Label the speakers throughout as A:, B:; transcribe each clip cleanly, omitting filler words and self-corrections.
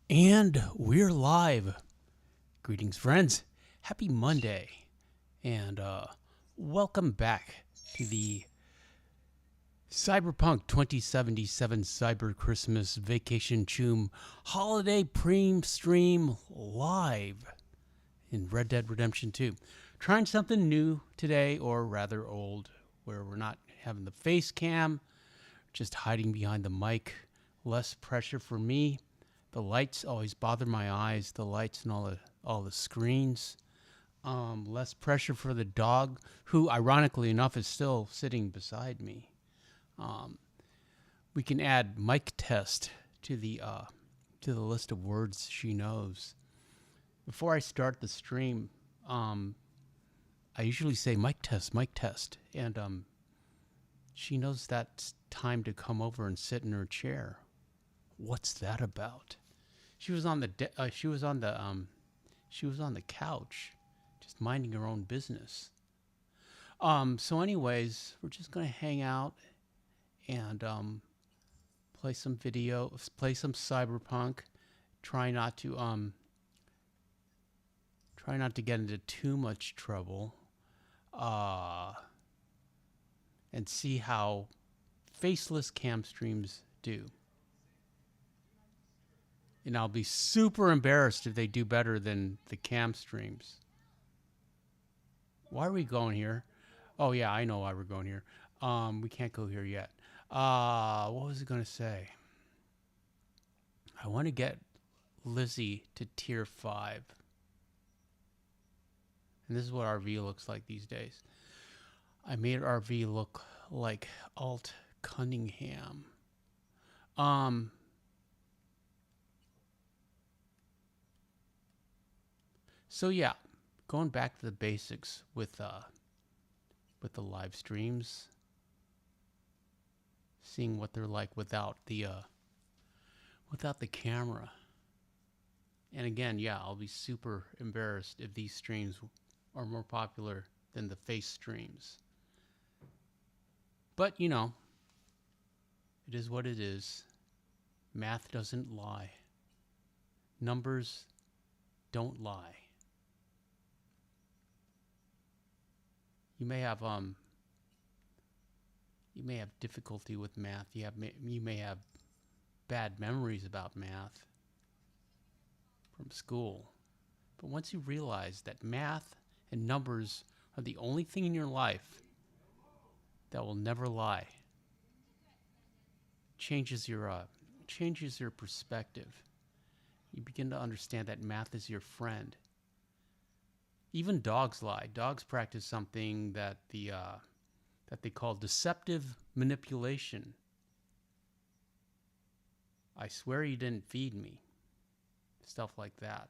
A: And we're live. Greetings, friends. Happy Monday. And welcome back to the Cyberpunk 2077 Cyber Christmas Vacation Choom Holiday Preem stream live in Red Dead Redemption 2. Trying something new today, or rather old, where we're not having the face cam, just hiding behind the mic. Less pressure for me. The lights always bother my eyes. The lights and all the screens. Less pressure for the dog, who, ironically enough, is still sitting beside me. We can add mic test to the list of words she knows. Before I start the stream, I usually say mic test, and she knows that's time to come over and sit in her chair. What's that about? She was on the couch, just minding her own business. So anyways, we're just gonna hang out and play some video, play some Cyberpunk. Try not to get into too much trouble. And see how faceless cam streams do. And I'll be super embarrassed if they do better than the cam streams. Why are we going here? Oh yeah, I know why we're going here. We can't go here yet. What was I gonna say? I want to get Lizzie to tier 5. And this is what RV looks like these days. I made RV look like Alt Cunningham. So yeah, going back to the basics with the live streams, seeing what they're like without the camera. And again, yeah, I'll be super embarrassed if these streams are more popular than the face streams. But you know, it is what it is. Math doesn't lie. Numbers don't lie. You may have difficulty with math. You may have bad memories about math from school. But once you realize that math and numbers are the only thing in your life that will never lie, changes your perspective. You begin to understand that math is your friend. Even dogs lie. Dogs practice something that they call deceptive manipulation. I swear you didn't feed me. Stuff like that.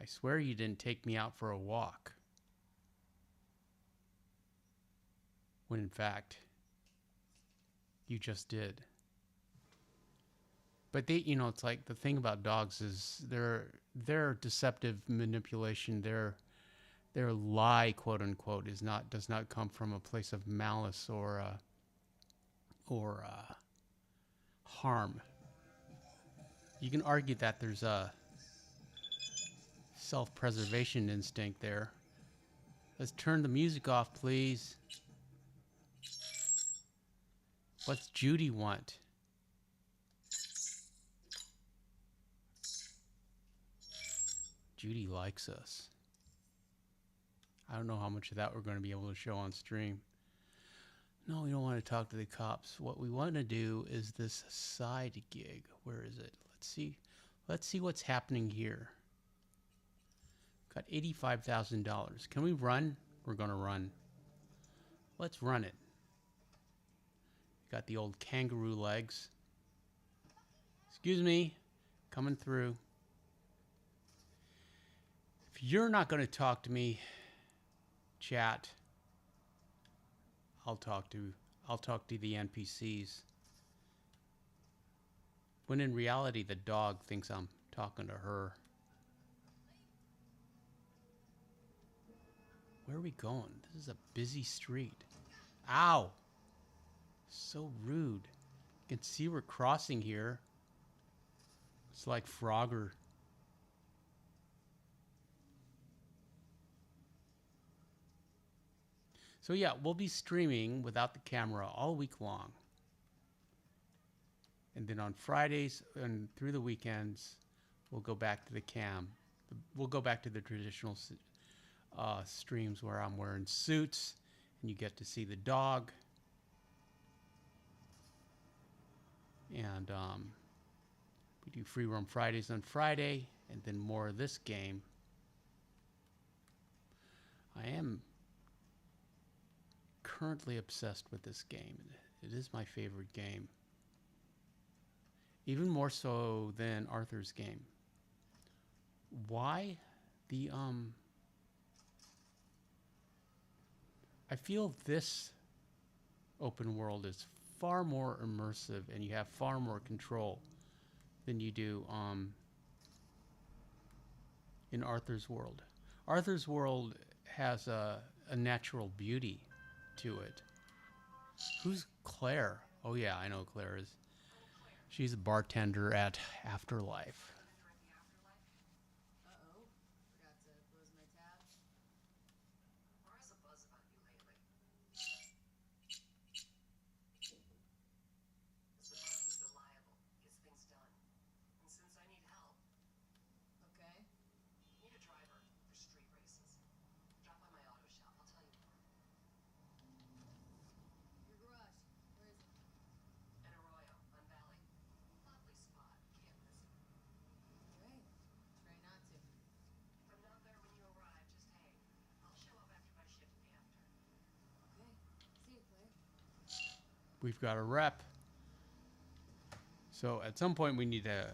A: I swear you didn't take me out for a walk. When in fact, you just did. But it's like the thing about dogs is their deceptive manipulation, their lie, quote unquote, does not come from a place of malice or harm. You can argue that there's a self-preservation instinct there. Let's turn the music off, please. What's Judy want? Judy likes us. I don't know how much of that we're going to be able to show on stream. No, we don't want to talk to the cops. What we want to do is this side gig. Where is it? Let's see what's happening here. Got $85,000. Can we run? We're going to run. Let's run it. Got the old kangaroo legs. Excuse me. Coming through. If you're not going to talk to me, chat, I'll talk to the NPCs. When in reality, the dog thinks I'm talking to her. Where are we going? This is a busy street. Ow! So rude. You can see we're crossing here. It's like Frogger. So yeah, we'll be streaming without the camera all week long. And then on Fridays and through the weekends, we'll go back to the cam. We'll go back to the traditional streams where I'm wearing suits and you get to see the dog. And we do free roam Fridays on Friday, and then more of this game. I am currently obsessed with this game. It is my favorite game. Even more so than Arthur's game. Why? I feel this open world is far more immersive and you have far more control than you do in Arthur's world. Arthur's world has a natural beauty to it. Who's Claire? Oh yeah, I know Claire is. She's a bartender at Afterlife. We've got a rep. So at some point we need to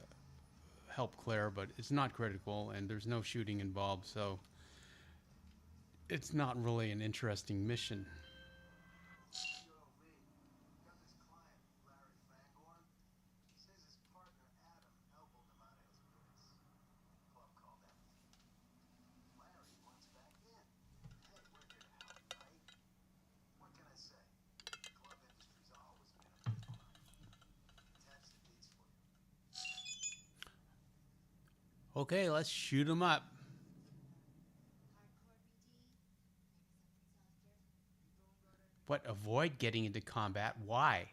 A: help Claire, but it's not critical and there's no shooting involved, so it's not really an interesting mission. Okay, let's shoot him up. What, avoid getting into combat? Why?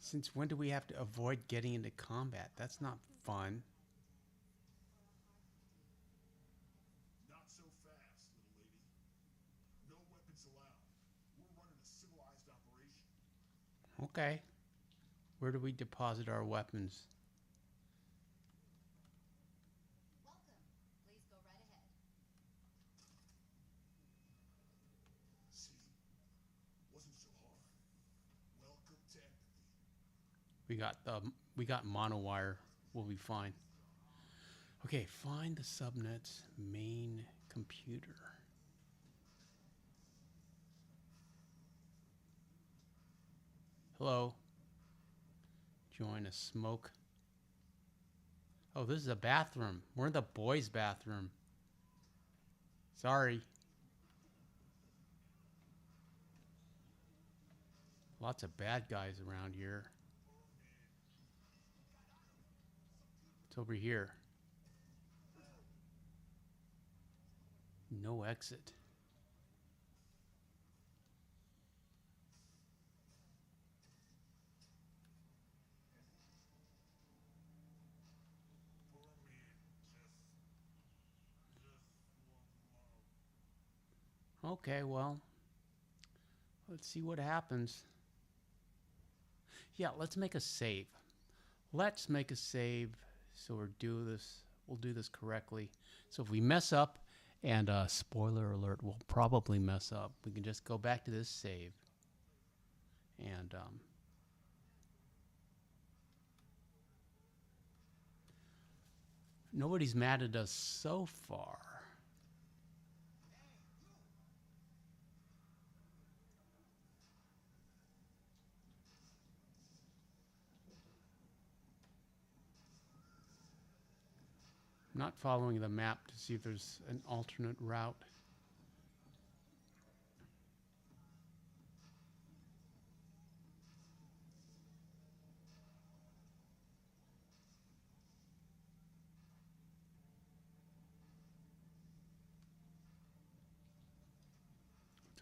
A: Since when do we have to avoid getting into combat? That's not fun.
B: Not so fast, little lady. No weapons allowed. We're running a civilized operation.
A: Okay. Where do we deposit our weapons?
B: See? Wasn't so hard. Welcome to empathy.
A: We got monowire. We'll be fine. Okay, find the subnet's main computer. Hello. Join a smoke. Oh, this is a bathroom. We're in the boys' bathroom. Sorry. Lots of bad guys around here. It's over here. No exit. Okay, well, let's see what happens. Yeah, let's make a save. Let's make a save so we'll do this correctly. So if we mess up, and spoiler alert, we'll probably mess up, we can just go back to this save. And nobody's mad at us so far. I'm not following the map to see if there's an alternate route.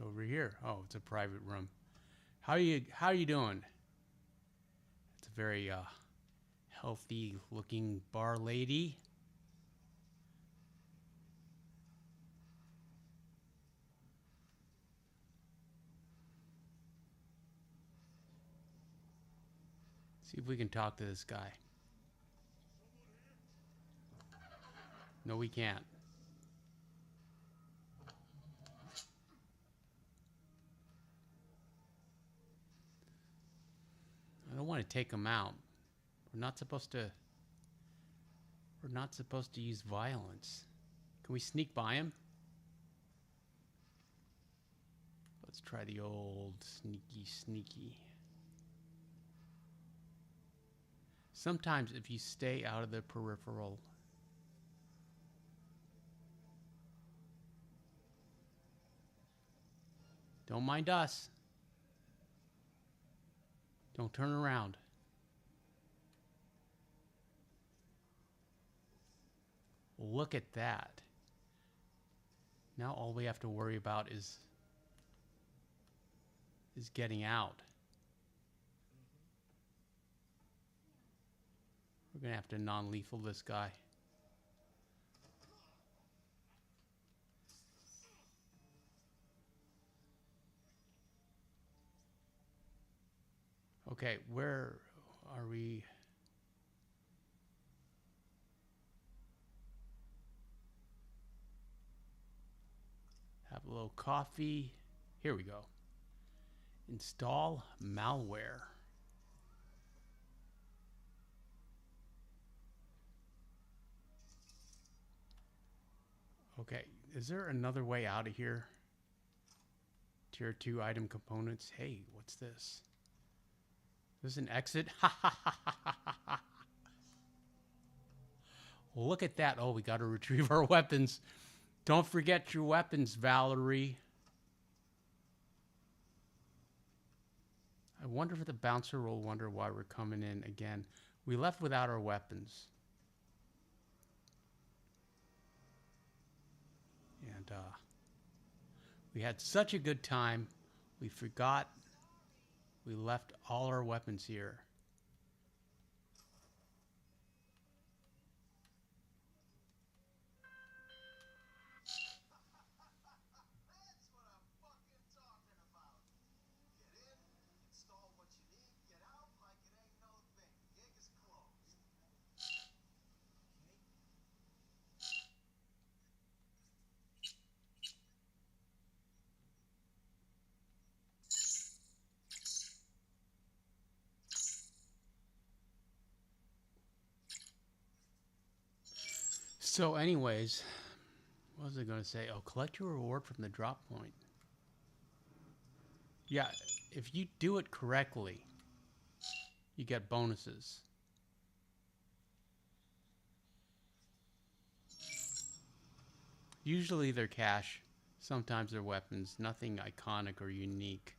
A: It's over here. Oh, it's a private room. How you doing? It's a very healthy looking bar lady. See if we can talk to this guy. No, we can't. I don't want to take him out. We're not supposed to. We're not supposed to use violence. Can we sneak by him? Let's try the old sneaky. Sometimes if you stay out of the peripheral. Don't mind us. Don't turn around. Look at that. Now all we have to worry about is getting out. We're gonna have to non-lethal this guy. Okay, where are we? Have a little coffee. Here we go. Install malware. Okay, is there another way out of here? Tier 2 item components. Hey, what's this? Is this an exit? Look at that. Oh, we got to retrieve our weapons. Don't forget your weapons, Valerie. I wonder if the bouncer will wonder why we're coming in again. We left without our weapons. And we had such a good time. We forgot we left all our weapons here. So anyways, what was I going to say? Oh, collect your reward from the drop point. Yeah, if you do it correctly, you get bonuses. Usually they're cash, sometimes they're weapons, nothing iconic or unique.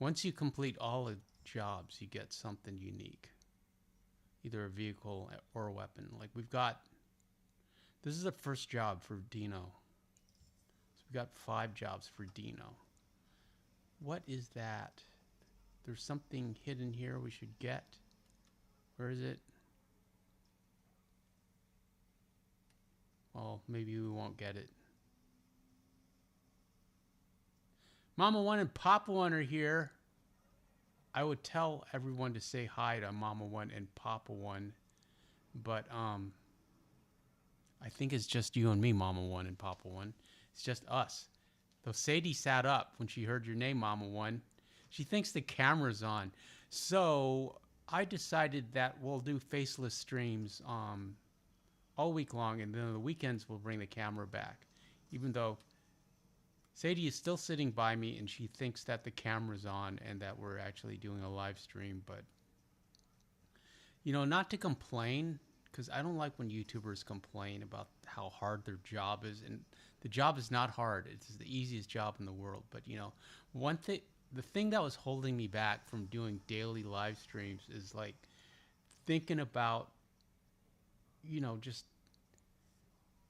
A: Once you complete all the jobs, you get something unique. Either a vehicle or a weapon. Like we've got, this is the first job for Dino. So we got 5 jobs for Dino. What is that? There's something hidden here we should get. Where is it? Well, maybe we won't get it. Mama 1 and Papa 1 are here. I would tell everyone to say hi to Mama 1 and Papa 1. But I think it's just you and me, Mama 1 and Papa 1. It's just us. Though Sadie sat up when she heard your name, Mama 1. She thinks the camera's on. So I decided that we'll do faceless streams all week long, and then on the weekends we'll bring the camera back. Even though Sadie is still sitting by me and she thinks that the camera's on and that we're actually doing a live stream. But, you know, not to complain, because I don't like when YouTubers complain about how hard their job is. And the job is not hard. It's the easiest job in the world. But, you know, the thing that was holding me back from doing daily live streams is like thinking about, you know, just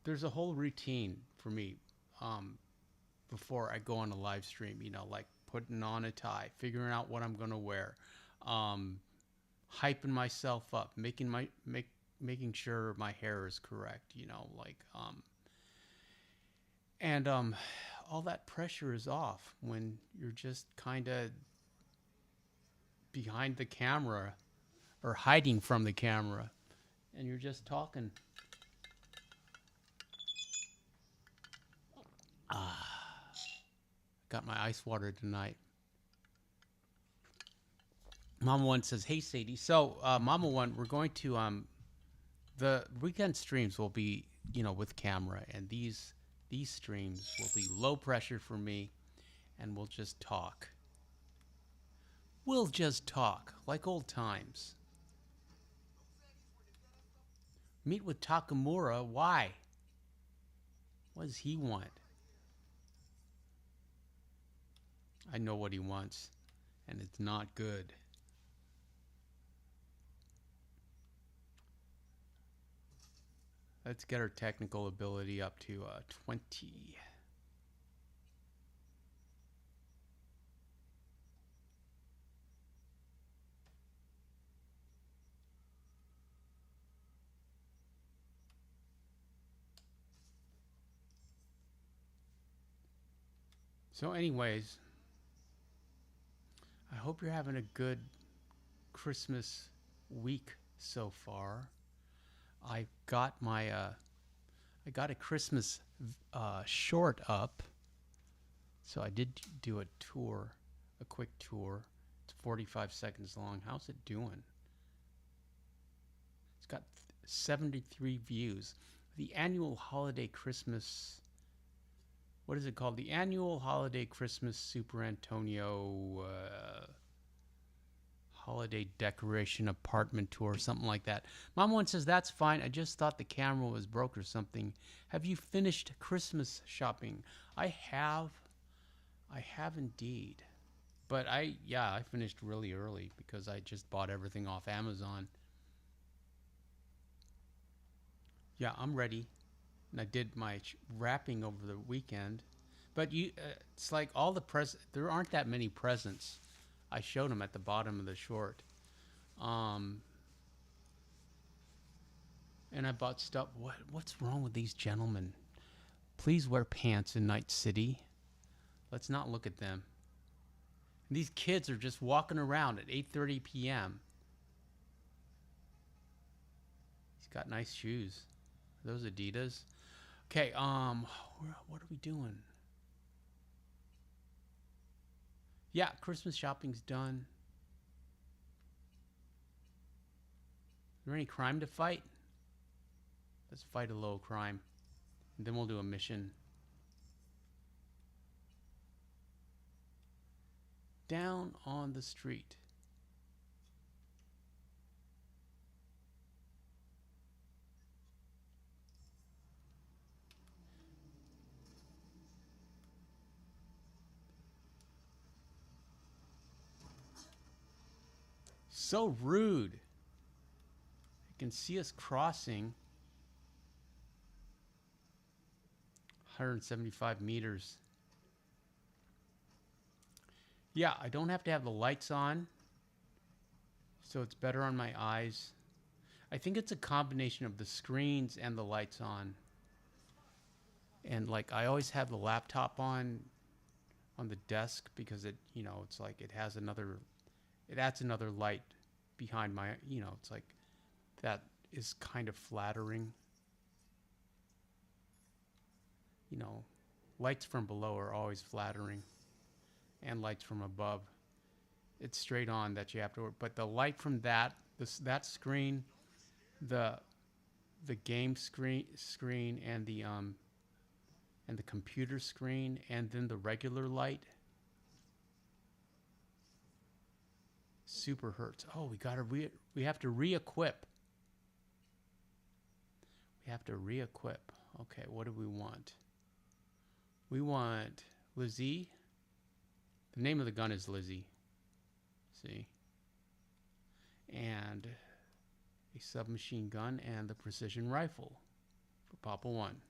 A: there's a whole routine for me. before I go on a live stream. You know, like putting on a tie, figuring out what I'm gonna wear, hyping myself up, making sure my hair is correct. You know, like and all that pressure is off when you're just kind of behind the camera or hiding from the camera, and you're just talking. Got my ice water tonight. Mama One says, "Hey Sadie, so Mama One, we're going to the weekend streams will be, you know, with camera, and these streams will be low pressure for me, and we'll just talk. We'll just talk like old times. Meet with Takamura. Why? What does he want? I know what he wants, and it's not good." Let's get our technical ability up to 20. So anyways, I hope you're having a good Christmas week so far. I got my I got a Christmas short up. So I did do a tour, a quick tour. It's 45 seconds long. How's it doing? It's got 73 views. The annual holiday Christmas, what is it called? The annual holiday Christmas superantonio holiday decoration apartment tour, something like that. Mom One says, "That's fine. I just thought the camera was broke or something. Have you finished Christmas shopping?" I have indeed. But I finished really early because I just bought everything off Amazon. Yeah, I'm ready. And I did my wrapping over the weekend. But it's like all the there aren't that many presents. I showed them at the bottom of the short. And I bought stuff. What's wrong with these gentlemen? Please wear pants in Night City. Let's not look at them. And these kids are just walking around at 8:30 p.m. He's got nice shoes. Are those Adidas? Okay, what are we doing? Yeah, Christmas shopping's done. Is there any crime to fight? Let's fight a little crime. And then we'll do a mission. Down on the street. So rude. You can see us crossing 175 meters. Yeah, I don't have to have the lights on, so it's better on my eyes. I think it's a combination of the screens and the lights on. And like I always have the laptop on the desk because it, you know, it's like it adds another light behind my, you know, it's like that is kind of flattering. You know, lights from below are always flattering, and lights from above. It's straight on that you have to work, but the light from that screen, the game screen and the computer screen, and then the regular light super hurts. Oh, we have to re-equip. We have to re-equip. Okay, what do we want? We want Lizzie. The name of the gun is Lizzie. See? And a submachine gun and the precision rifle for Papa One.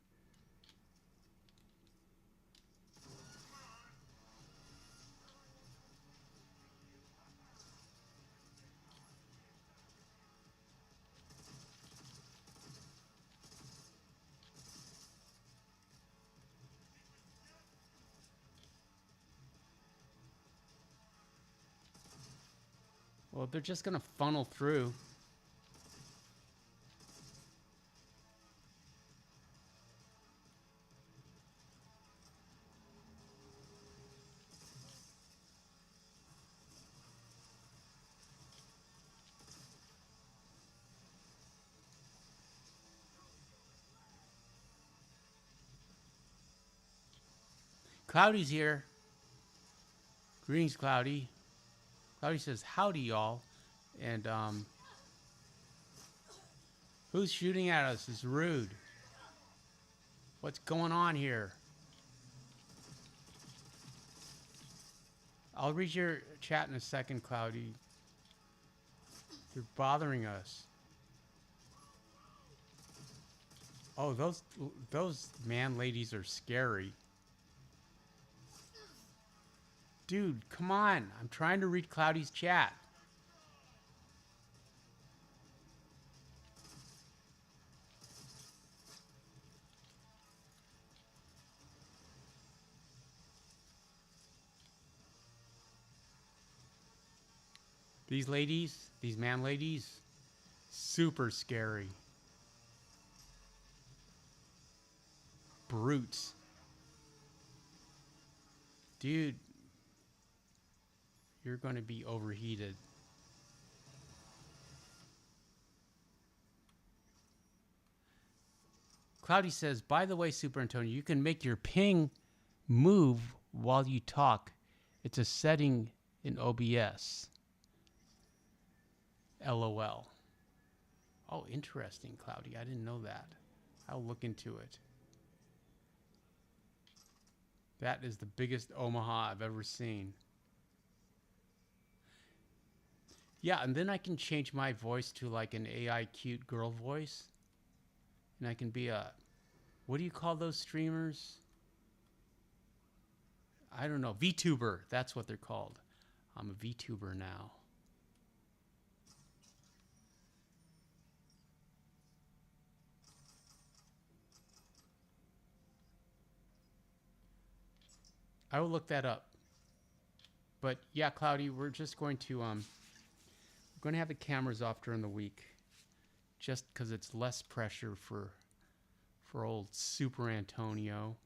A: Well, they're just gonna funnel through. Cloudy's here. Greetings, Cloudy. Cloudy says, howdy, y'all. And, who's shooting at us? It's rude. What's going on here? I'll read your chat in a second, Cloudy. You're bothering us. Oh, those man ladies are scary. Dude, come on. I'm trying to read Cloudy's chat. These ladies, these man ladies, super scary. Brutes. Dude, you're going to be overheated. Cloudy says, by the way, Super Antonio, you can make your ping move while you talk. It's a setting in OBS. LOL. Oh, interesting, Cloudy. I didn't know that. I'll look into it. That is the biggest Omaha I've ever seen. Yeah, and then I can change my voice to like an AI cute girl voice. And I can be a, what do you call those streamers? I don't know. VTuber. That's what they're called. I'm a VTuber now. I will look that up. But yeah, Cloudy, we're just going to have the cameras off during the week, just because it's less pressure for old Super Antonio.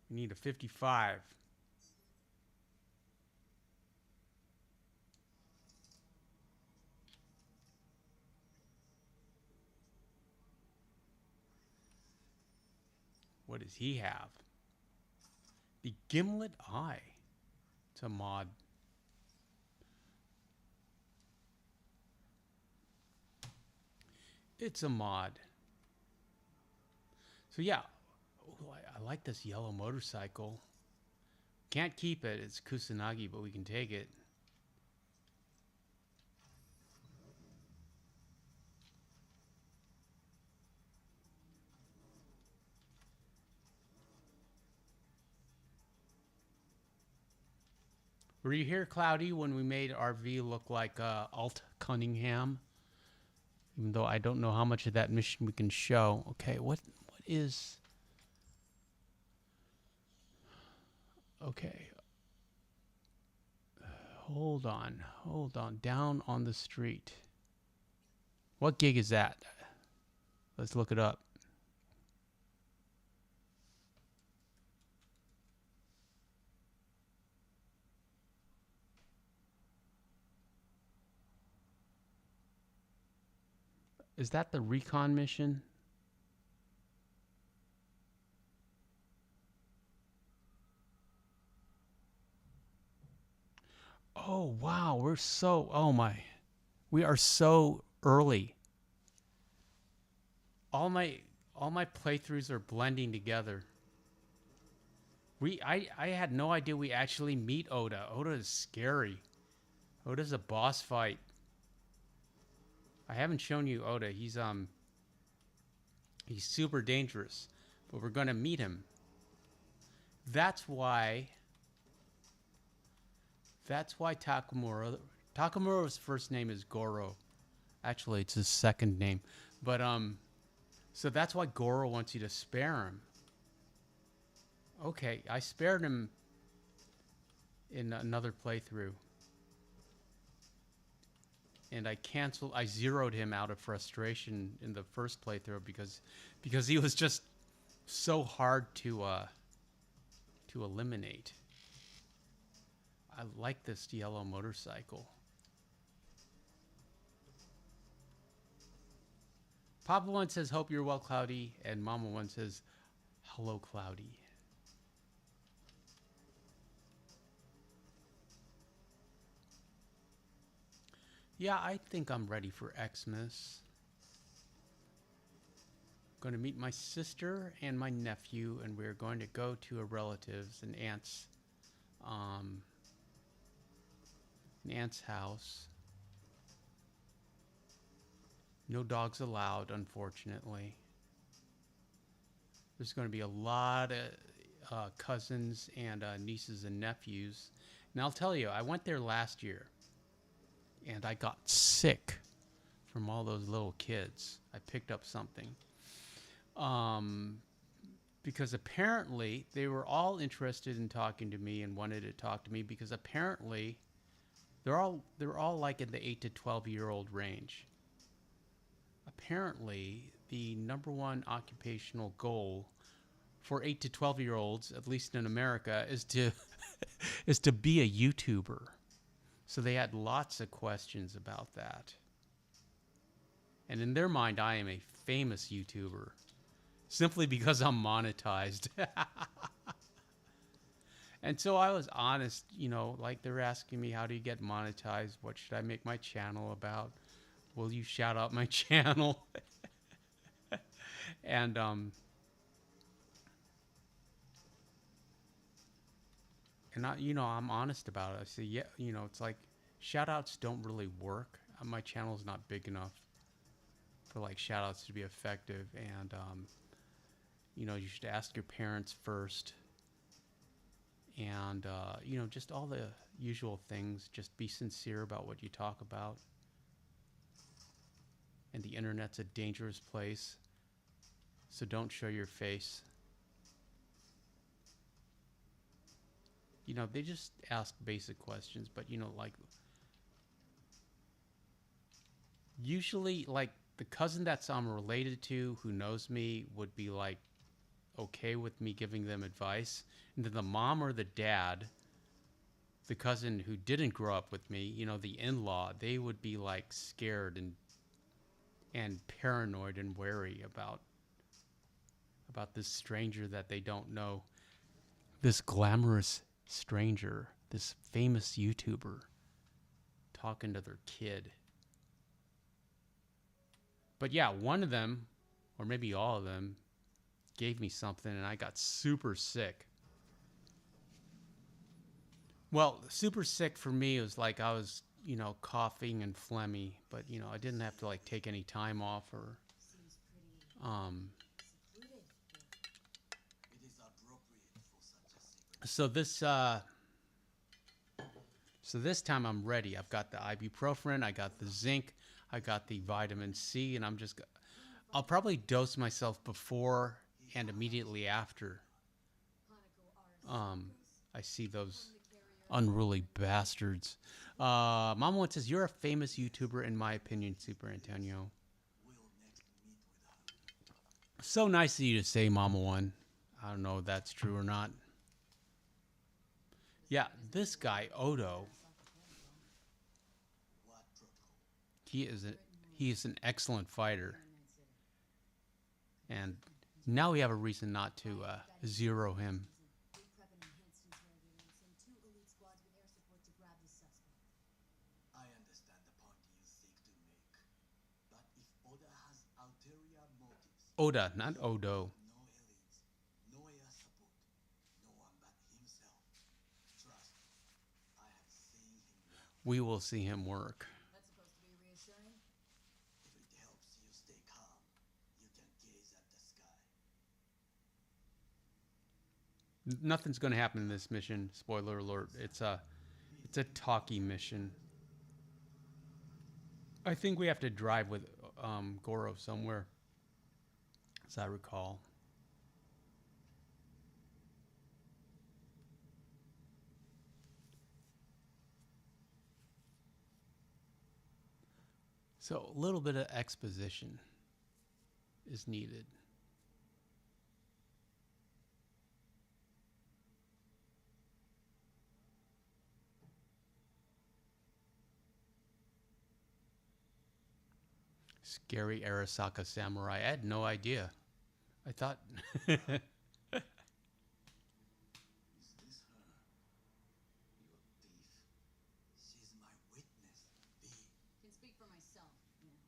A: We need a 55. What does he have? The Gimlet Eye. It's a mod. It's a mod. So yeah, ooh, I like this yellow motorcycle. Can't keep it. It's Kusanagi, but we can take it. Were you here, Cloudy, when we made RV look like Alt Cunningham? Even though I don't know how much of that mission we can show. Okay, what is... Okay. Hold on. Down on the street. What gig is that? Let's look it up. Is that the recon mission? Oh, wow. We are so early. All my playthroughs are blending together. I had no idea we actually meet Oda. Oda is scary. Oda's a boss fight. I haven't shown you Oda. He's super dangerous, but we're gonna meet him. That's why Takamura's first name is Goro. Actually, it's his second name. But so that's why Goro wants you to spare him. Okay, I spared him in another playthrough. And I zeroed him out of frustration in the first playthrough because he was just so hard to eliminate. I like this yellow motorcycle. Papa one says, hope you're well, Cloudy. And Mama one says, hello, Cloudy. Yeah, I think I'm ready for Xmas. Going to meet my sister and my nephew, and we're going to go to a relative's, an aunt's house. No dogs allowed, unfortunately. There's going to be a lot of cousins and nieces and nephews. And I'll tell you, I went there last year, and I got sick from all those little kids. I picked up something. Because apparently they were all interested in talking to me and wanted to talk to me because apparently they're all like in the 8 to 12-year-old range. Apparently, the number one occupational goal for 8 to 12-year-olds, at least in America, is to is to be a YouTuber. So they had lots of questions about that. And in their mind, I am a famous YouTuber simply because I'm monetized. And so I was honest, you know, like they're asking me, how do you get monetized? What should I make my channel about? Will you shout out my channel? And you know, I'm honest about it. I say, yeah, you know, it's like shout outs don't really work. My channel's not big enough for like shout outs to be effective. And you know, you should ask your parents first. And you know, just all the usual things. Just be sincere about what you talk about. And the internet's a dangerous place, so don't show your face. You know, they just ask basic questions, but you know, like usually like the cousin that I'm related to who knows me would be like okay with me giving them advice. And then the mom or the dad, the cousin who didn't grow up with me, you know, the in-law, they would be like scared and paranoid and wary about this stranger that they don't know. This glamorous stranger, this famous YouTuber talking to their kid. But yeah, one of them, or maybe all of them, gave me something and I got super sick. Well, super sick for me was like I was, you know, coughing and phlegmy, but you know, I didn't have to like take any time off or so this time I'm ready. I've got the ibuprofen, I got the zinc, I got the vitamin C, and I'll probably dose myself before and immediately after I see those unruly bastards. Mama one says, you're a famous YouTuber in my opinion, Super Antonio. So nice of you to say, Mama one. I don't know if that's true or not. Yeah, this guy, Odo, he is an excellent fighter. And now we have a reason not to zero him.
B: I understand the point you seek to make, but if Oda has ulterior motives,
A: Oda, not Odo.
B: no elites, no air support, no one but himself. Trust me, I have seen him work.
A: We will see him work.
C: That's supposed to be reassuring.
B: If it helps you stay calm, you can gaze at the sky.
A: Nothing's going to happen in this mission. Spoiler alert. It's a talkie mission. I think we have to drive with Goro somewhere, as I recall. So a little bit of exposition is needed. Scary Arasaka samurai. I had no idea. I thought.
B: Is this her? You thief. She's my witness. B.
C: Can speak for myself, you know.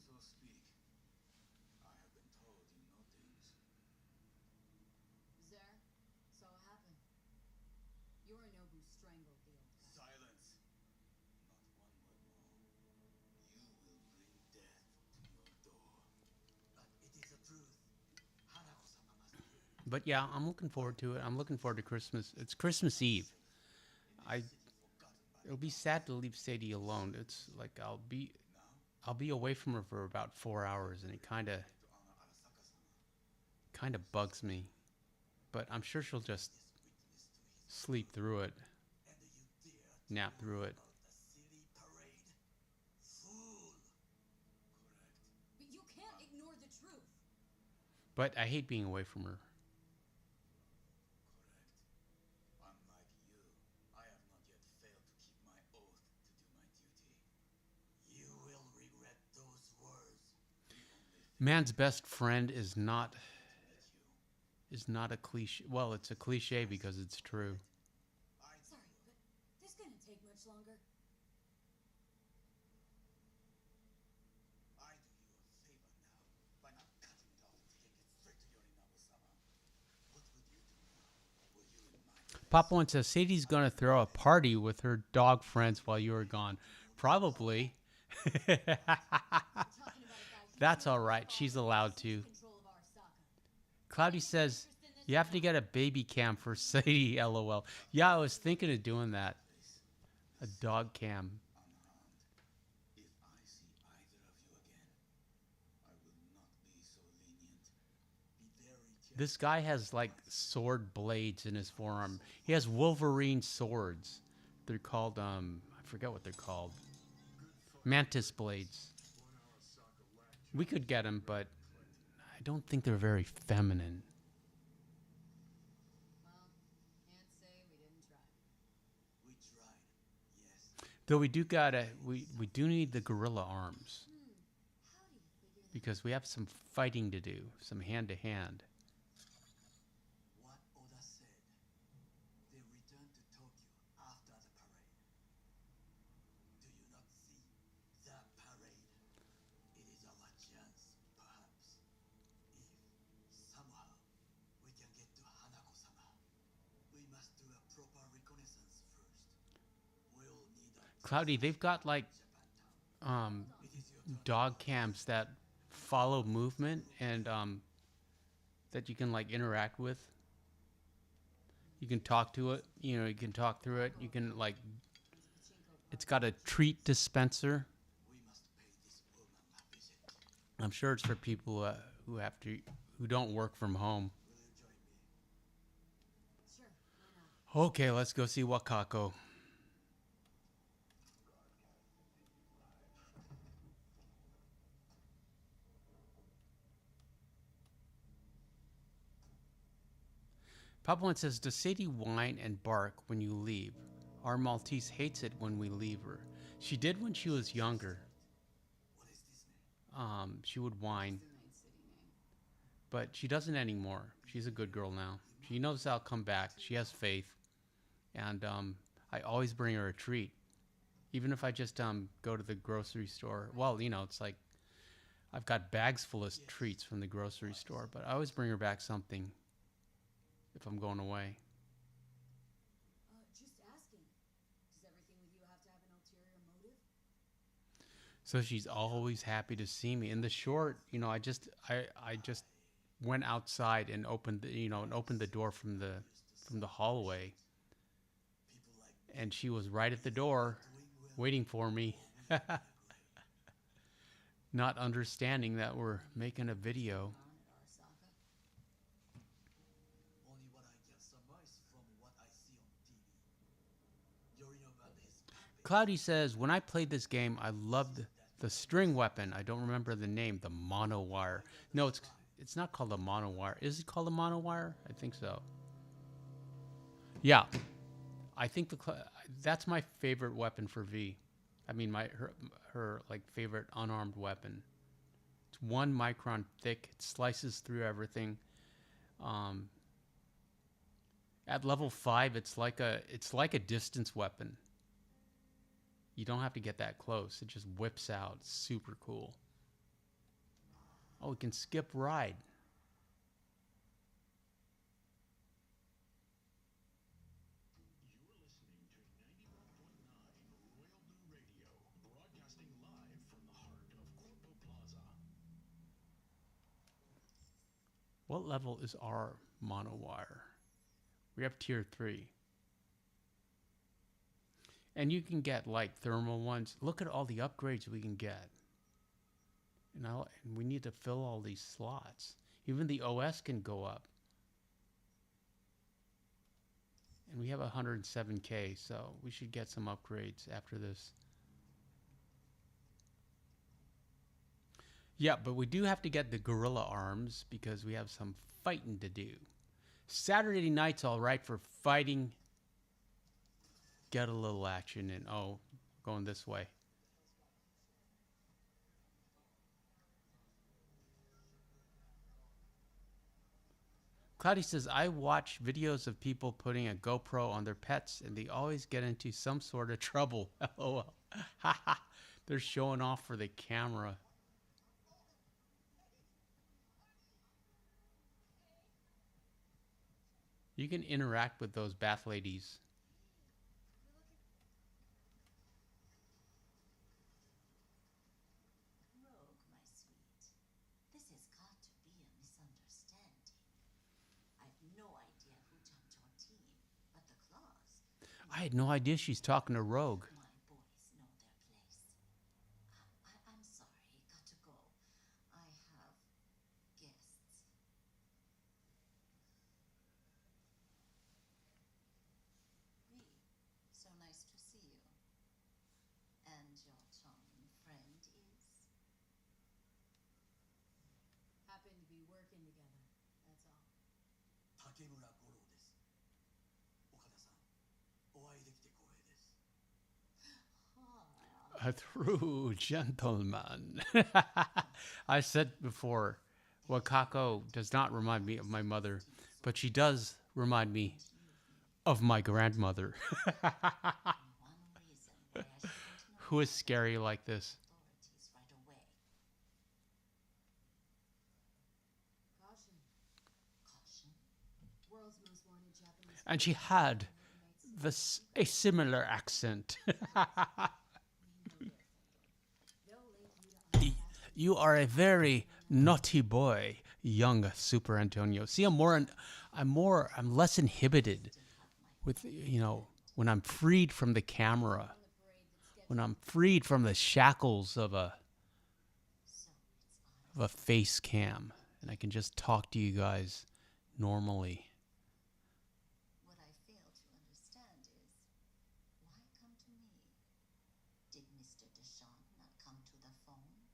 B: So speak. I have been told you know things.
C: Zer, saw what happened. Yorinobu strangled the old guy.
B: Silence. Not one word more. You will bring death to your door. But it is the truth. Hanako-sama must hear.
A: But yeah, I'm looking forward to it. I'm looking forward to Christmas. It's Christmas Eve. It'll be sad to leave Sadie alone. It's like I'll be away from her for about 4 hours, and it kind of bugs me. But I'm sure she'll just sleep through it, nap through it.
C: But you can't ignore the truth.
A: But I hate being away from her.
B: Correct. Unlike you, I have not yet failed to keep my oath to do my duty. You will regret those words. The only thing
A: Man's best friend is not
B: that you.
A: a cliche. Well, it's a cliche because it's true.
B: I do
C: Sorry, but this couldn't take much longer.
B: I do you a favor now by not cutting it off and taking it straight to Yorinabu-sama. What would you do now? Were you in my place?
A: Papa One says Sadie's gonna throw a party with her dog friends while you are gone. Probably.
C: Talking about a guy who
A: That's
C: killed
A: all right.
C: my
A: She's
C: father
A: allowed
C: and seized
A: to.
C: control of Arasaka.
A: Cloudy says you have to get a baby cam for Sadie. LOL. Yeah, I was thinking of doing that. A dog cam.
B: Unharmed. If I see either of you again, I will not be so lenient. Be very careful.
A: This guy has like sword blades in his forearm. He has Wolverine swords. They're called I forget what they're called. Mantis blades. We could get them, but I don't think they're very feminine.
C: Well, can't say we didn't try.
B: We tried. Yes.
A: Though we do need the gorilla arms
C: How do you figure that?
A: because we have some fighting to do, some hand to hand.
B: What Oda said. They returned to Tokyo after the parade. Do you not see? The parade. It is our chance, perhaps. If somehow we can get to Hanako-sama, we must do a proper reconnaissance first. We'll need a
A: Cloudy, they've got like
B: Japan town. It is your turn.
A: dog cams that follow movement and that you can like interact with. You can talk to it, you can talk through it. You can like it's got a treat dispenser.
B: We must pay this woman a visit.
A: I'm sure it's for people who don't work from home.
B: Will you join me?
C: Sure, why not?
A: Okay, let's go see Wakako. Papa One says, does Sadie whine and bark when you leave? Our Maltese hates it when we leave her. She did when she was younger.
B: What is this name?
A: She would whine,
C: It's a nice city name.
A: but she doesn't anymore. She's a good girl now. She knows I'll come back. She has faith. And I always bring her a treat. Even if I just go to the grocery store. Well, it's like I've got bags full of treats from the grocery store, but I always bring her back something if I'm going away.
C: Just asking. Does everything with you have to have an ulterior motive?
A: So she's always happy to see me. In the short, I just went outside and opened the door from the hallway,
B: People like
A: and she was right at the door
B: doing well.
A: waiting for me, not understanding that we're making a video.
C: On at Arasaka.
B: Only what I can surmise from what I see on TV. Yorinobu and his puppet
A: Cloudy says, when I played this game, I loved the string weapon. I don't remember the name. The monowire. No, it's not called a monowire. Is it called a monowire? I think so. Yeah, I think that's my favorite weapon for V. I mean, her like favorite unarmed weapon. It's 1 micron thick. It slices through everything. At level 5, it's like a distance weapon. You don't have to get that close. It just whips out. It's super cool. Oh, we can skip ride.
D: You're listening to 91.9 Royal Blue Radio, broadcasting live from the heart of Corpo Plaza.
A: What level is our monowire? We have tier 3. And you can get like thermal ones. Look at all the upgrades we can get. And we need to fill all these slots. Even the OS can go up. And we have 107K, so we should get some upgrades after this. Yeah, but we do have to get the gorilla arms because we have some fighting to do. Saturday night's all right for fighting. Get a little action in. Oh, going this way. Cloudy says, I watch videos of people putting a GoPro on their pets and they always get into some sort of trouble. LOL. They're showing off for the camera. You can interact with those bath ladies.
E: Rogue, my sweet. This has got to be a misunderstanding. I have no idea who jumped your team, but the claws.
A: I had no idea she's talking to Rogue.
E: My boys know their place. I'm sorry, got to go. I have guests. V, so nice to see you. And your charming friend is?
C: Happen to be working together. That's all.
B: 竹村五郎です。岡田さん、お会いできて光栄です。
A: A true gentleman. I said before, Wakako does not remind me of my mother, but she does remind me of my grandmother.
E: One reason why I shouldn't know
A: Who is scary like this?
E: authorities right away.
C: Caution.
E: Caution.
C: World's most wanted Japanese.
A: And she had a similar accent.
C: They'll link you to
A: You are a very naughty boy, young Super Antonio. See, I'm less inhibited with, when I'm freed from the camera, when I'm freed from the shackles of a face cam, and I can just talk to you guys normally.
E: What I fail to understand is, why come to me? Did Mr. Deshawn not come to the phone?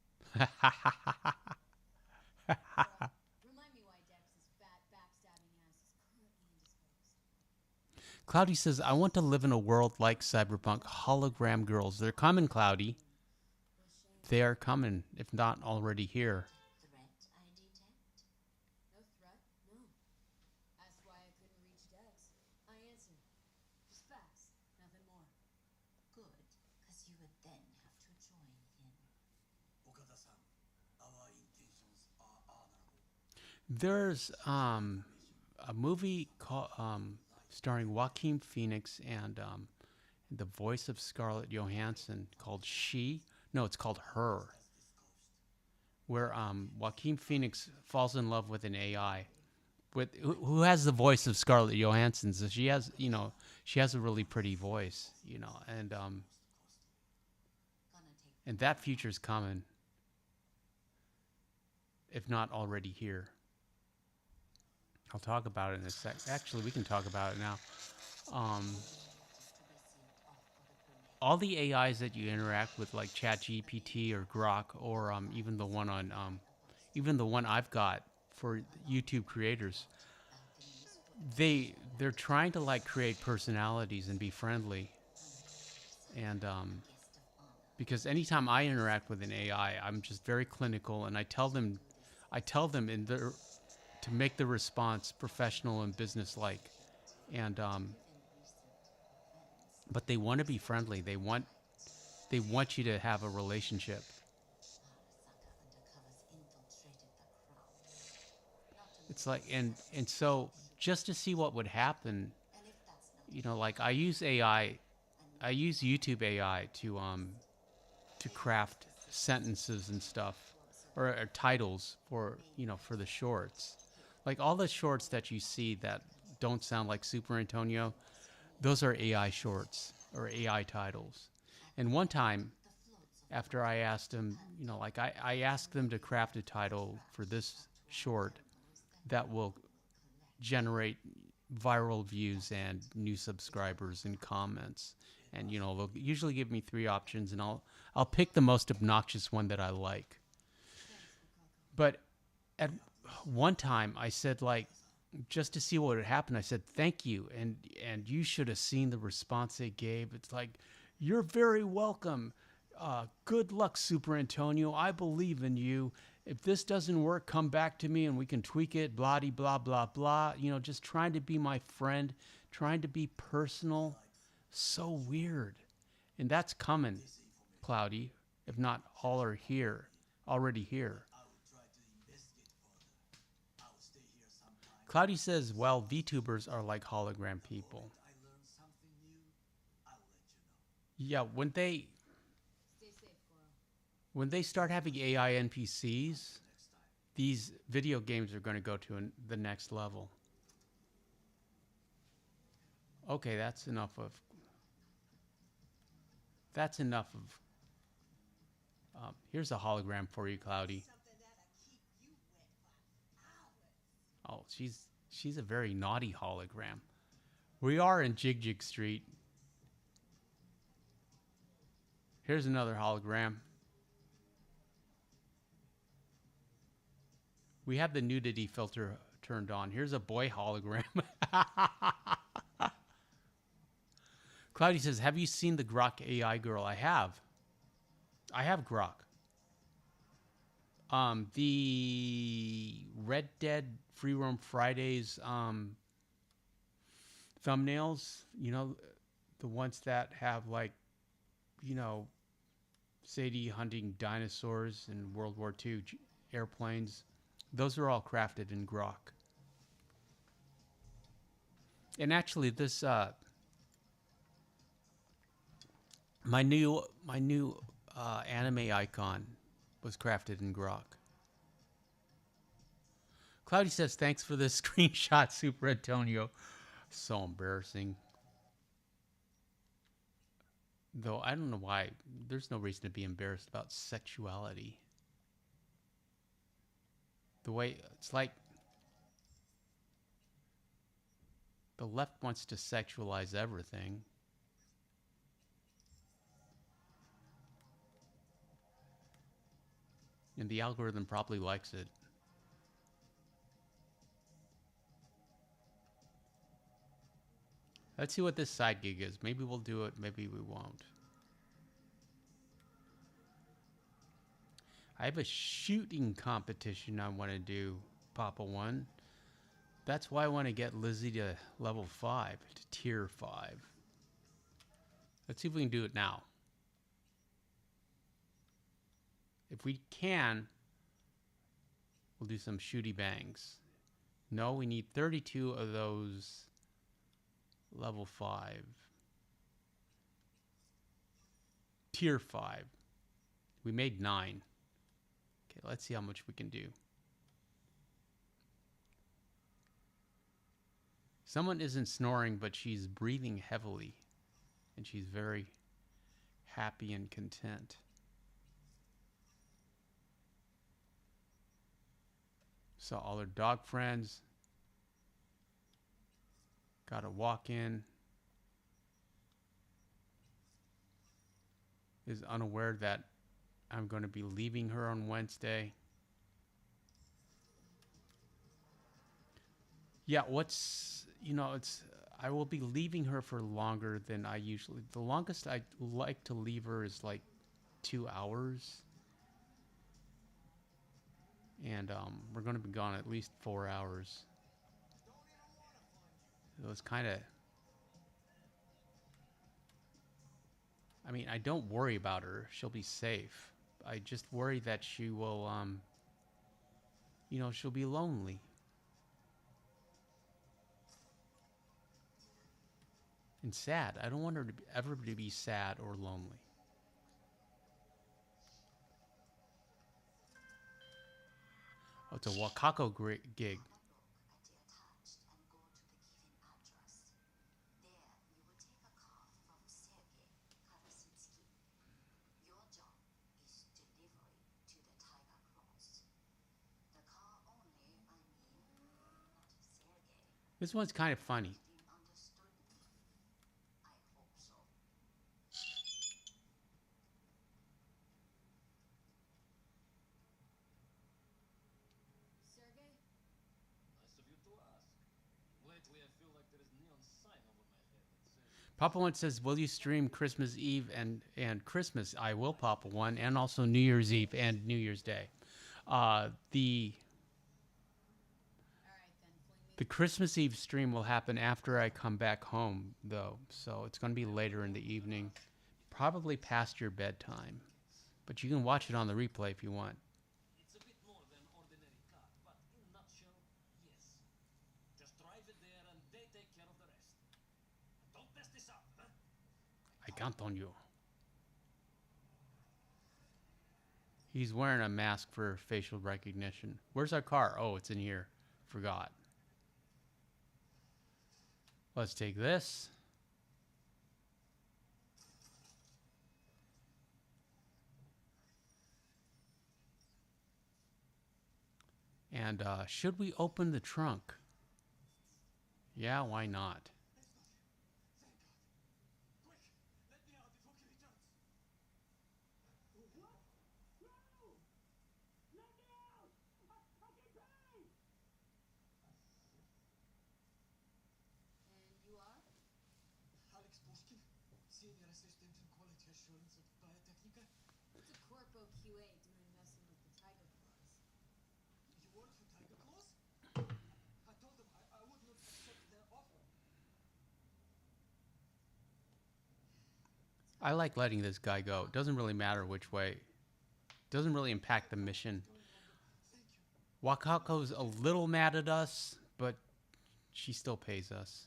C: Remind me why Dex's fat, backstabbing ass is currently indisposed.
A: Cloudy says, I want to live in a world like Cyberpunk. Hologram girls. They're coming, Cloudy. They are coming, if not already here.
E: Threat I detect?
C: No threat? No. Asked why I couldn't reach Dex. I answered. Just facts. Nothing more.
E: Good, because you would then have to join him.
B: 岡田さん、our intentions are honorable.
A: There's a movie starring Joaquin Phoenix and the voice of Scarlett Johansson called She. No, it's called Her. Where Joaquin Phoenix falls in love with an AI, who has the voice of Scarlett Johansson. So she has a really pretty voice, and
E: Gonna take
A: and that future's coming, if not already here. I'll talk about it in a sec. Actually, we can talk about it now.
E: just to be sealed off for the parade.
A: all the AIs that you interact with, like ChatGPT or Grok, or even the one on even the one I've got for YouTube creators, they're trying to like create personalities and be friendly. And because anytime I interact with an AI, I'm just very clinical, and I tell them in their to make the response professional and businesslike, and but they want to be friendly. They want you to have a relationship. It's like, and so just to see what would happen, you know, like I use YouTube AI to craft sentences and stuff, or titles for, you know, for the shorts. Like all the shorts that you see that don't sound like Super Antonio, those are AI shorts or AI titles. And one time, after I asked them, you know, like I asked them to craft a title for this short that will generate viral views and new subscribers and comments. And you know, they'll usually give me three options, and I'll pick the most obnoxious one that I like. But at one time, I said, like, just to see what would happen, I said thank you, and you should have seen the response they gave. It's like, you're very welcome. Good luck, Super Antonio. I believe in you. If this doesn't work, come back to me and we can tweak it. Blah blah blah blah. You know, just trying to be my friend, trying to be personal. So weird, and that's coming, Cloudy. If not, all are here, already here.
B: I will try to investigate further. I will stay here sometime.
A: Cloudy says, well, VTubers are like hologram people.
B: I learn something new, I will let you know.
A: Yeah,
C: Stay safe, Coral.
A: when they start having AI NPCs,
B: Next time.
A: these video games are going to go to the next level. Okay, that's enough of. That's enough of. Here's a hologram for you, Cloudy. Oh, she's a very naughty hologram. We are in Jig Jig Street. Here's another hologram. We have the nudity filter turned on. Here's a boy hologram. Cloudy says, have you seen the Grok AI girl? I have. I have Grok. The Red Dead Free Roam Fridays thumbnails, you know, the ones that have, like, you know, Sadie hunting dinosaurs in World War II airplanes. Those are all crafted in Grok. And actually, this my new anime icon was crafted in Grok. Cloudy says, thanks for the screenshot, Super Antonio. So embarrassing. Though I don't know why. There's no reason to be embarrassed about sexuality. The way it's like the left wants to sexualize everything. And the algorithm probably likes it. Let's see what this side gig is. Maybe we'll do it, maybe we won't. I have a shooting competition I want to do, Papa One. That's why I want to get Lizzie to level 5, to tier 5. Let's see if we can do it now. If we can, we'll do some shooty bangs. No, we need 32 of those level 5. Tier 5. We made 9. Okay, let's see how much we can do. Someone isn't snoring, but she's breathing heavily. And she's very happy and content. Saw all her dog friends. Got a walk in. is unaware that I'm going to be leaving her on Wednesday. Yeah, it's I will be leaving her for longer than I usually. The longest I like to leave her is like 2 hours. And we're going to be gone at least 4 hours. So it's kind of, I mean, I don't worry about her. She'll be safe. I just worry that she will, she'll be lonely and sad. I don't want her to ever to be sad or lonely. Oh, it's a Wakako gig.
E: Look at the attached and go to the given address. There, you will take a car from Sergei Karasitsky. Your job is delivery to the Tiger Cross. The car only, not Sergei.
A: This one's kind of funny.
E: Didn't understood me. I hope so.
C: Sergey?
F: Nice of you to ask. Lately, I feel like there is neon sign over my head that says
A: Papa One says, will you stream Christmas Eve and Christmas? I will, Papa One, and also New Year's Eve and New Year's Day. The
C: Alright then, fling me.
A: the Christmas Eve stream will happen after I come back home, though, so it's going to be later in the evening, probably past your bedtime. But you can watch it on the replay if you want.
F: it's a bit more than ordinary car, but in a nutshell, yes. Just drive it there and they take care of the rest. Don't mess this up, huh?
A: I count on you. He's wearing a mask for facial recognition. Where's our car? Oh, it's in here. Forgot. Let's take this. And should we open the trunk? Yeah, why not?
B: Quick! Let me out before he returns! What? No! Let me out! I can pay!
C: And you are?
B: Alex Pushkin, Senior Assistant in Quality Assurance at Biotechnica.
C: What's a Corpo QA doing messing with the Tiger Claws?
B: You work for Tiger Claws? I told them I would not accept their offer.
A: I like letting this guy go. It doesn't really matter which way. Doesn't really impact the mission.
B: Thank you.
A: Wakako's a little mad at us, but she still pays us.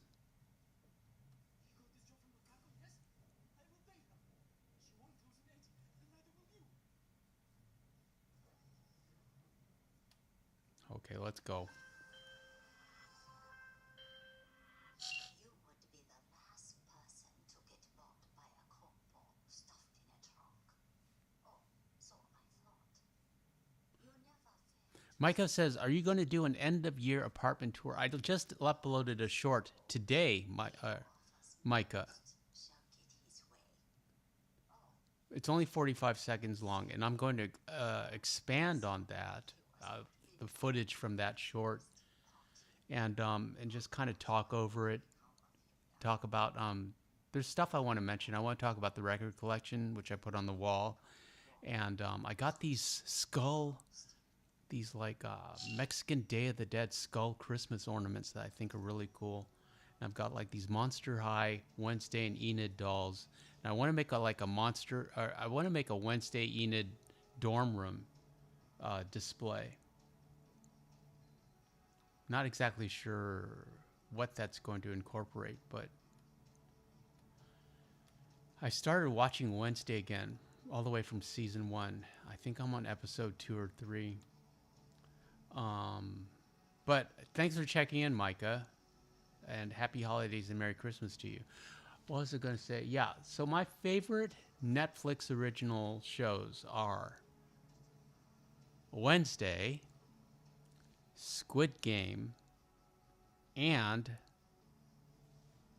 B: You got this job from Makako, yes? I will pay her. She won't close in 80, and neither will you.
A: Okay, let's go.
E: You would be the last person to get bought by a corpo stuffed in a trunk. Oh, so I thought. You never failed.
A: Micah says, are you going to do an end-of-year apartment tour? I just uploaded a short today, Micah.
E: Shall get his way.
A: It's only 45 seconds long, and I'm going to expand on that, the footage from that short, and just kind of talk over it. Talk about there's stuff I want to mention. I want to talk about the record collection, which I put on the wall, and I got these like Mexican Day of the Dead skull Christmas ornaments that I think are really cool. And I've got like these Monster High Wednesday and Enid dolls. And I want to make I want to make a Wednesday Enid dorm room display. Not exactly sure what that's going to incorporate, but I started watching Wednesday again, all the way from season 1. I think I'm on episode 2 or 3. But thanks for checking in, Micah, and happy holidays and Merry Christmas to you. What was I going to say? Yeah, so my favorite Netflix original shows are Wednesday, Squid Game, and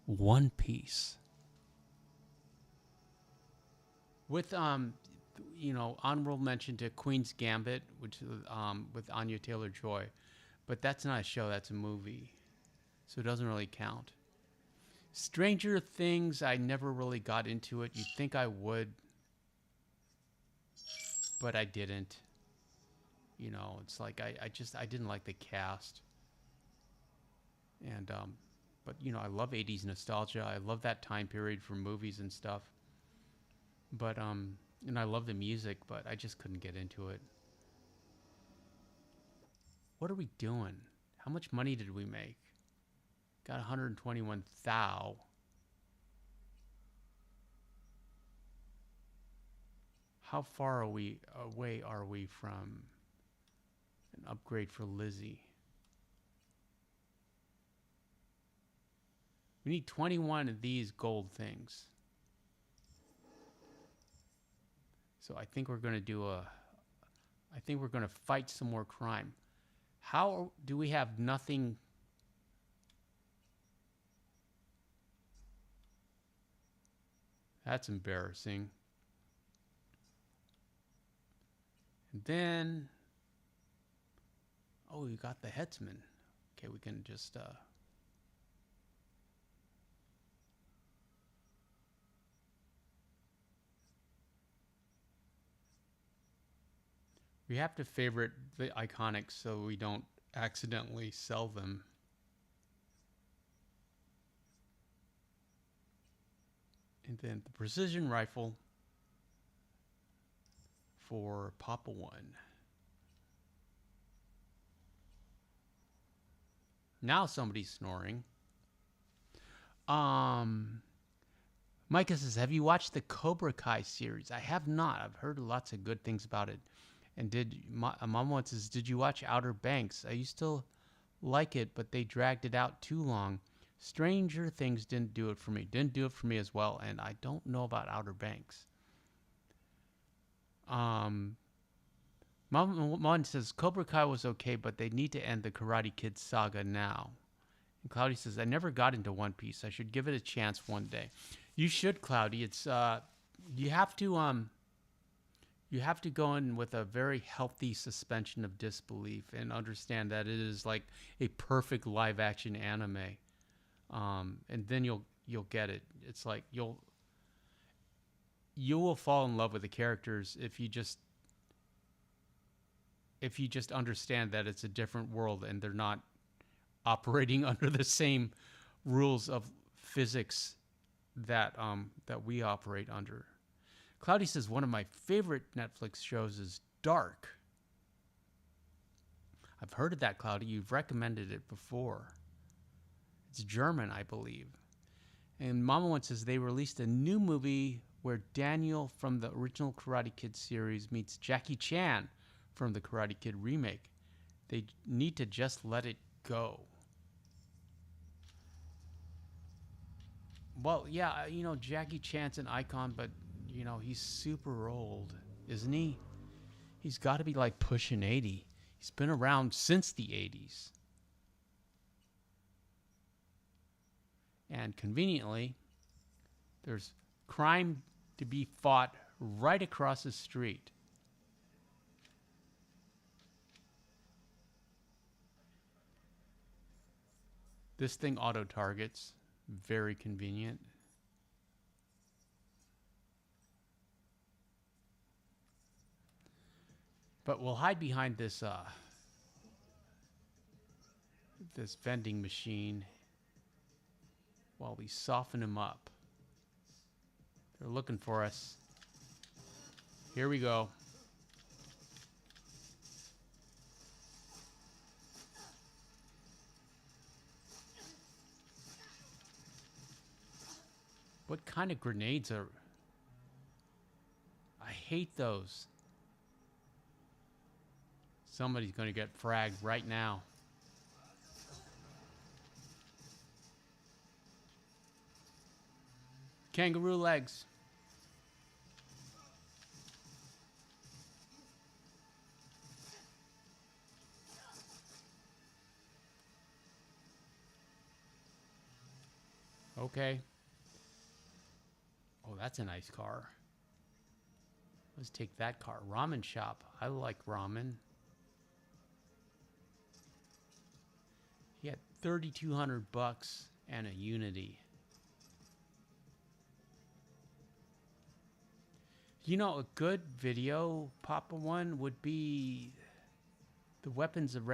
A: One Piece. With honorable mention to Queen's Gambit, which is with Anya Taylor-Joy, but that's not a show. That's a movie, so it doesn't really count. Stranger Things, I never really got into it. You'd think I would, but I didn't. It's like I didn't like the cast, and but I love 80s nostalgia. I love that time period for movies and stuff. But and I love the music, but I just couldn't get into it. What are we doing? How much money did we make? Got 121 thou. How far away are we from an upgrade for Lizzie? We need 21 of these gold things. So I think we're going to fight some more crime. How do we have nothing? That's embarrassing. And then, oh, we got the headsman. Okay, we can just we have to favorite the iconics so we don't accidentally sell them. And then the precision rifle for Papa One. Now somebody's snoring. Micah says, have you watched the Cobra Kai series? I have not. I've heard lots of good things about it. And Mom once says, did you watch Outer Banks? I used to like it, but they dragged it out too long. Stranger Things didn't do it for me. Didn't do it for me as well, and I don't know about Outer Banks. Mom says, Cobra Kai was okay, but they need to end the Karate Kid saga now. And Cloudy says, I never got into One Piece. I should give it a chance one day. You should, Cloudy. It's you have to go in with a very healthy suspension of disbelief and understand that it is like a perfect live action anime. And then you'll get it. It's like you will fall in love with the characters if you just understand that it's a different world and they're not operating under the same rules of physics that we operate under. Cloudy says one of my favorite Netflix shows is Dark. I've heard of that, Cloudy. You've recommended it before. It's German, I believe. And Mama One says they released a new movie where Daniel from the original Karate Kid series meets Jackie Chan from the Karate Kid remake. They need to just let it go. Well, yeah, Jackie Chan's an icon, but, he's super old, isn't he? He's got to be like pushing 80. He's been around since the 80s. And conveniently, there's crime to be fought right across the street. This thing auto-targets. Very convenient. But we'll hide behind this this vending machine while we soften him up. They're looking for us. Here we go. What kind of grenades are... I hate those. Somebody's going to get fragged right now. Kangaroo legs. Okay. Oh, that's a nice car. Let's take that car. Ramen shop. I like ramen. He had 3,200 bucks and a Unity. You know, a good video, Papa One, would be the weapons of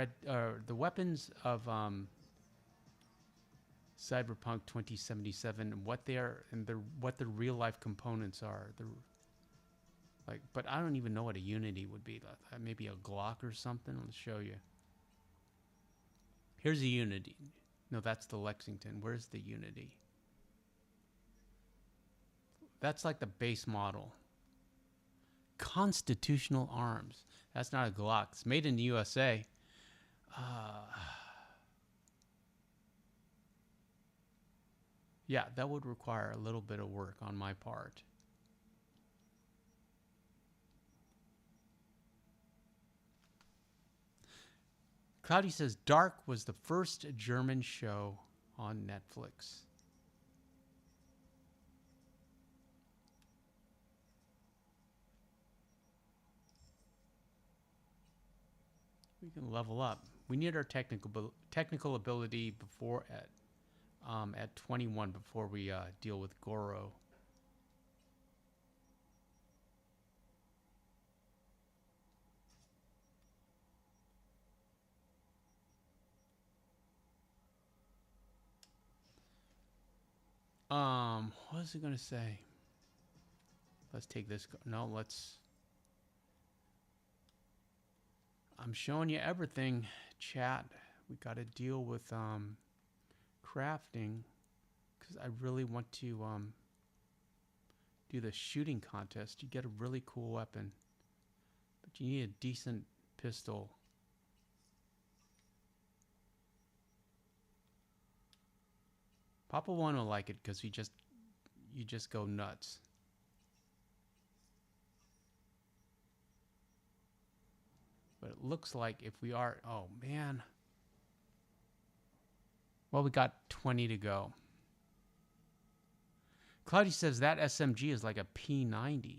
A: Cyberpunk 2077 and what they are and what the real life components are. But I don't even know what a Unity would be. Maybe a Glock or something. Let's show you. Here's a Unity. No, that's the Lexington. Where's the Unity? That's like the base model. Constitutional Arms. That's not a Glock. It's made in the USA. Yeah, that would require a little bit of work on my part. Cloudy says Dark was the first German show on Netflix. We can level up. We need our technical ability before at 21 before we deal with Goro. What was it gonna say? Let's take this. No, let's. I'm showing you everything, chat. We got to deal with crafting because I really want to do the shooting contest. You get a really cool weapon, but you need a decent pistol. Papa One will like it because you just go nuts. But it looks like if we are, oh man. Well, we got 20 to go. Cloudy says that SMG is like a P90.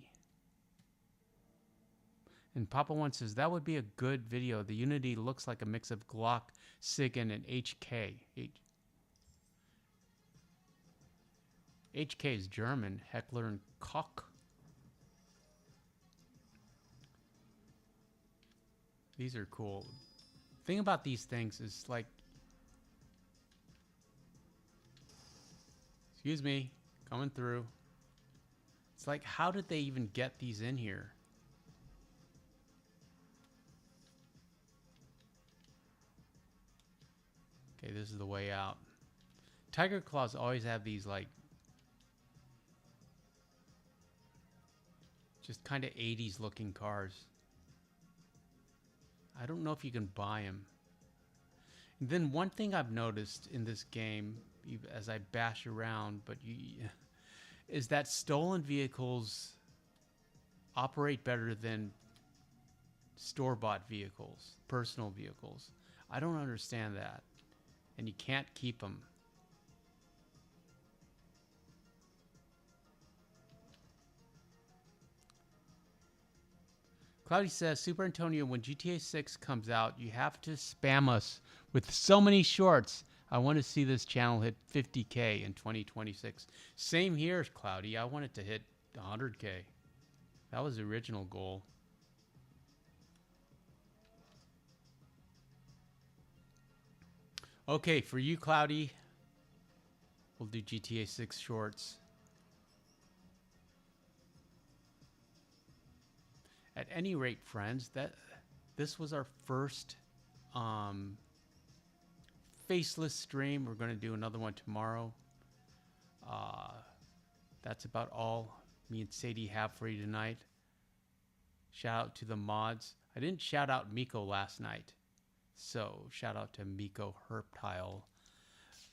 A: And Papa One says that would be a good video. The Unity looks like a mix of Glock, SIG, and HK. HK is German. Heckler and Koch. These are cool. Thing about these things is like, excuse me, coming through. It's like, how did they even get these in here? Okay, this is the way out. Tiger Claws always have these like just kind of 80s looking cars. I don't know if you can buy them. And then one thing I've noticed in this game, as I bash around, is that stolen vehicles operate better than store-bought vehicles, personal vehicles. I don't understand that. And you can't keep them. Cloudy says, Super Antonio, when GTA 6 comes out, you have to spam us with so many shorts. I want to see this channel hit 50K in 2026. Same here, Cloudy. I want it to hit 100K. That was the original goal. Okay, for you, Cloudy, we'll do GTA 6 shorts. At any rate, friends, this was our first faceless stream. We're going to do another one tomorrow. That's about all me and Sadie have for you tonight. Shout out to the mods. I didn't shout out Miko last night. So shout out to Miko, Herptile,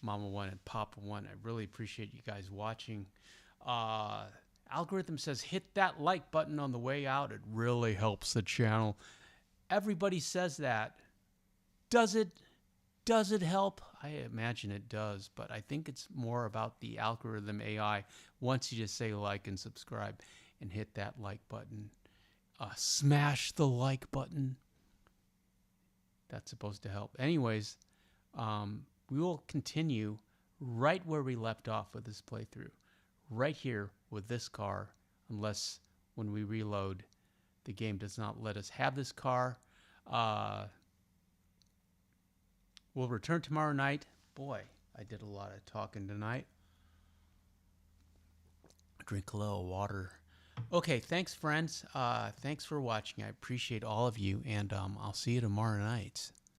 A: Mama One, and Papa One. I really appreciate you guys watching. Algorithm says hit that like button on the way out. It really helps the channel. Everybody says that. Does it help? I imagine it does, but I think it's more about the algorithm AI. Once you just say like and subscribe and hit that like button. Smash the like button. That's supposed to help. Anyways, we will continue right where we left off with this playthrough. Right here with this car, unless when we reload, the game does not let us have this car. We'll return tomorrow night. Boy, I did a lot of talking tonight. Drink a little water. Okay, thanks, friends. Thanks for watching. I appreciate all of you, and I'll see you tomorrow night.